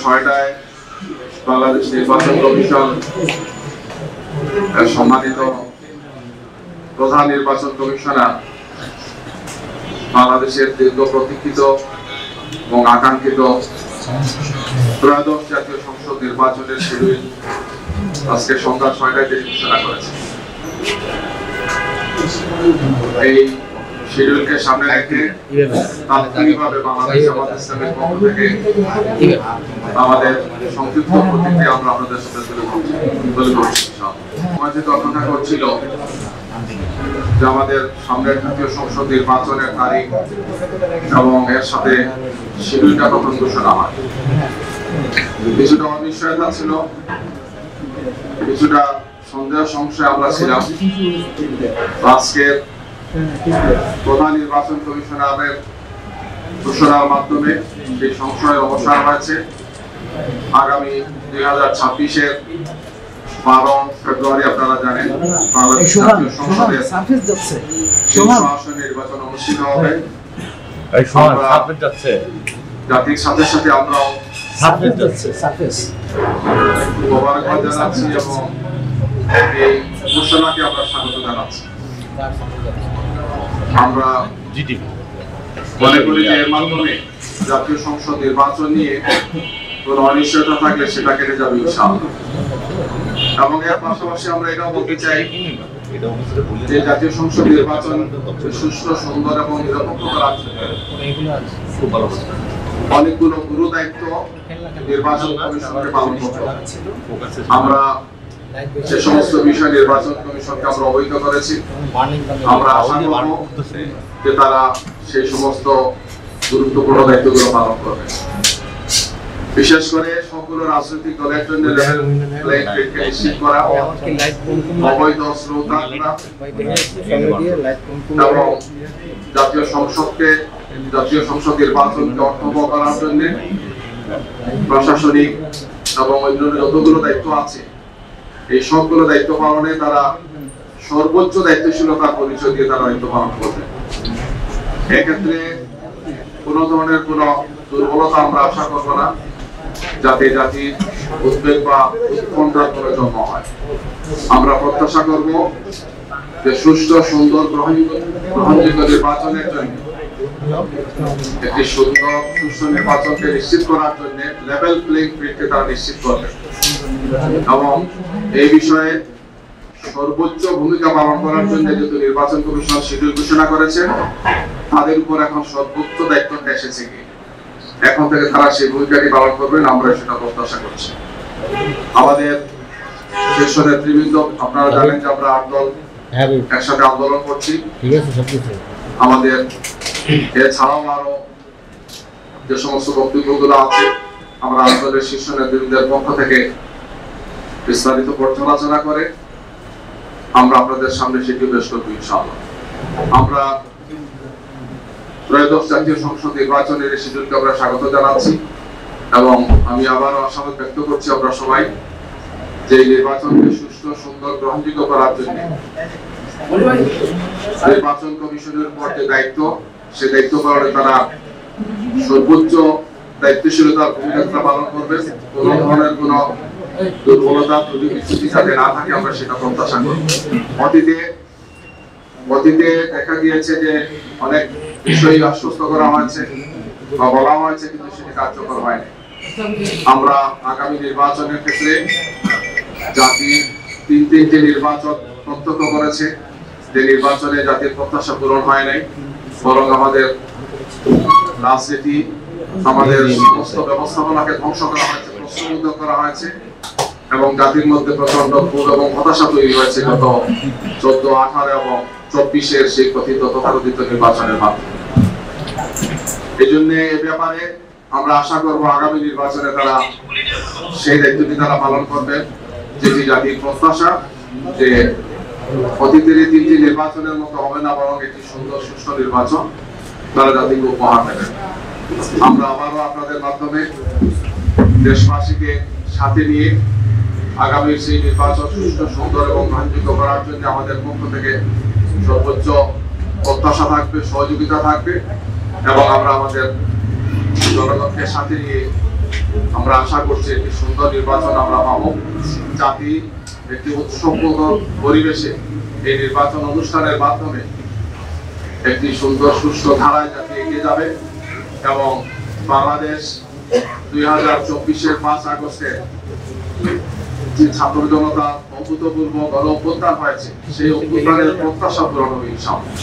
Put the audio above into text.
6টায় বাংলাদেশ নির্বাচন কমিশন সম্মানিত প্রধান নির্বাচন কমিশনার বাংলাদেশের দীর্ঘ প্রতীক্ষিত এবং আকাঙ্ক্ষিত ত্রয়োদশ জাতীয় সংসদ নির্বাচনের শিডিউল আজকে সন্ধ্যা 6টায় ঘোষণা করেছে। এই শিডিউলকে সামনে রেখে তাৎক্ষণিকভাবে বাংলাদেশ জামাত ইসলামের পক্ষ থেকে আমাদের সংক্ষিপ্ত প্রতিক্রিয়া আমরা আপনাদের সাথে তুলে ধরছি। সমাজিত অপেক্ষা করছিল যে আমাদের সামনের জাতীয় সংসদ নির্বাচনের তারিখ এবং এর সাথে শিডিউলটা কখন ঘোষণা হয়। কিছুটা অনিশ্চয়তা ছিল, কিছুটা সন্দেহ সংশয় আমরা ছিলাম। আজকের প্রধান নির্বাচন কমিশনারের ঘোষণার মাধ্যমে সেই সংশয়ের অবসান হয়েছে। আগামী 2026-এর 12 ফেব্রুয়ারি আপনারা জানেন বাংলাদেশ জাতীয় সংসদের আসন নির্বাচন অনুষ্ঠিত হবে। জাতির সাথে সাথে আমরাও মোবারকবাদ জানাচ্ছি এবং এই ঘোষণাকে আমরা স্বাগত জানাচ্ছি। আমরা মনে করি যে এর মাধ্যমে জাতীয় সংসদ নির্বাচন নিয়ে কোনো অনিশ্চয়তা থাকলে সেটা কেটে যাবে ইনশাআল্লাহ। এবং এর পাশাপাশি আমরা এটাও বলতে চাই যে জাতীয় সংসদ নির্বাচন সুষ্ঠু, সুন্দর এবং নিরপেক্ষ করার অনেকগুলো গুরু দায়িত্ব নির্বাচন কমিশনকে পালন করতে হবে। আমরা সে সমস্ত বিষয় নির্বাচন কমিশনকে আমরা অবহিত করেছি। আমরা আশা করব যে তারা সেই সমস্ত গুরুত্বপূর্ণ দায়িত্বগুলো পালন করবে। বিশেষ করে সকল রাজনৈতিক দলের জন্য নিশ্চিত করা, অবৈধ শ্রোতা এবং জাতীয় সংসদ নির্বাচনকে অর্থবহ করার জন্য প্রশাসনিক এবং অন্যান্য যতগুলো দায়িত্ব আছে এই সবগুলো দায়িত্ব পালনে তারা সর্বোচ্চ দায়িত্বশীলতার পরিচয় দিয়ে তারা দায়িত্ব পালন করবে। এক্ষেত্রে কোন ধরনের কোন দুর্বলতা আমরা আশা করবো না, যাতে জাতির উদ্বেগ বা উৎকণ্ঠার কোনো জন্ম হয়। আমরা প্রত্যাশা করব যে সুষ্ঠু, সুন্দর, গ্রহণযোগ্য নির্বাচনের জন্য একটি সুন্দর সুষ্ঠু নির্বাচনকে নিশ্চিত করার জন্য লেভেল প্লেইং ফিল্ডকে তারা নিশ্চিত করবে এবং এই বিষয়ে সর্বোচ্চ ভূমিকা পালন করার জন্য যেহেতু নির্বাচন কমিশন শিডিউল ঘোষণা করেছে, তাদের উপর এখন সর্বোচ্চ দায়িত্বটা এসেছে কি এখন থেকে তারা সেই ভূমিকাটি পালন করবেন, আমরা সেটা প্রত্যাশা করছি। আমাদের শীর্ষ নেতৃবৃন্দ আপনারা জানেন যে আমরা 8 দল একসাথে আন্দোলন করছি। আমাদের এছাড়াও আরো যে সমস্ত বক্তব্যগুলো আছে আমরা আন্দোলনের শীর্ষ নেতৃবৃন্দের পক্ষ থেকে বিস্তারিত পর্যালোচনা করে আমরা আপনাদের সামনে সেটি পেশ করবো ইনশাআল্লাহ। আমরা ত্রয়োদশ জাতীয় সংসদ নির্বাচনের শিডিউলকে আমরা স্বাগত জানাচ্ছি এবং আমি আবারও আশাবাদ ব্যক্ত করছি আমরা সবাই যে নির্বাচনকে সুষ্ঠু, সুন্দর, গ্রহণযোগ্য করার জন্য নির্বাচন কমিশনের উপর যে দায়িত্ব সেই দায়িত্ব পালনে তারা সর্বোচ্চ দায়িত্বশীলতার ভূমিকা পালন করবে। কোন ধরনের কোন দুর্বলতা, ত্রুটি, বিচ্যুতি যাতে না থাকে আমরা সেটা প্রত্যাশা করব। অতীতে দেখা গিয়েছে যে অনেক বিষয় আশ্বস্ত করা হয়েছে বা বলা হয়েছে কিন্তু সেটি কার্যকর হয়নি। আমরা আগামী নির্বাচনের ক্ষেত্রে জাতি 3টি নির্বাচন প্রত্যক্ষ করেছে, যে নির্বাচনে জাতির প্রত্যাশা পূরণ হয় নাই, বরং আমাদের রাজনীতি, আমাদের সমস্ত ব্যবস্থাপনাকে ধ্বংস করা হয়েছে, প্রশ্নবিদ্ধ করা হয়েছে এবং জাতির মধ্যে প্রচন্ড ক্ষোভ এবং হতাশা তৈরি হয়েছে গত 14, 18 এবং 24-এর সেই তথাকথিত নির্বাচনের মাধ্যমে। এই জন্য এ ব্যাপারে আমরা আশা করব আগামী নির্বাচনে তারা সেই দায়িত্বটি তারা পালন করবেন, যেটি জাতির প্রত্যাশা, যে অতীতের 3টি নির্বাচনের মতো হবে না, বরং একটি সুন্দর, সুষ্ঠু নির্বাচন তারা জাতিকে উপহার দেবেন। আমরা আবারও আপনাদের মাধ্যমে দেশবাসীকে সাথে নিয়ে আগামীর সেই নির্বাচন সুষ্ঠু, সুন্দর এবং গ্রহণযোগ্য করার জন্য আমাদের পক্ষ থেকে সর্বোচ্চ প্রত্যাশা থাকবে, সহযোগিতা থাকবে এবং আমরা আমাদের জনগণকে সাথে নিয়ে আমরা আমরা আশা করছি একটি সুন্দর নির্বাচন আমরা পাবো। জাতি একটি উৎসবমুখর পরিবেশে এই নির্বাচন অনুষ্ঠানের মাধ্যমে একটি সুন্দর সুস্থ ধারায় জাতি এগিয়ে যাবে এবং বাংলাদেশ 2024-এর 5 আগস্টের যে ছাত্র জনতা অভূতপূর্ব গণ অভ্যুত্থান হয়েছে সেই অভ্যুত্থানের প্রত্যাশা পূরণ হবে ইনশাআল্লাহ।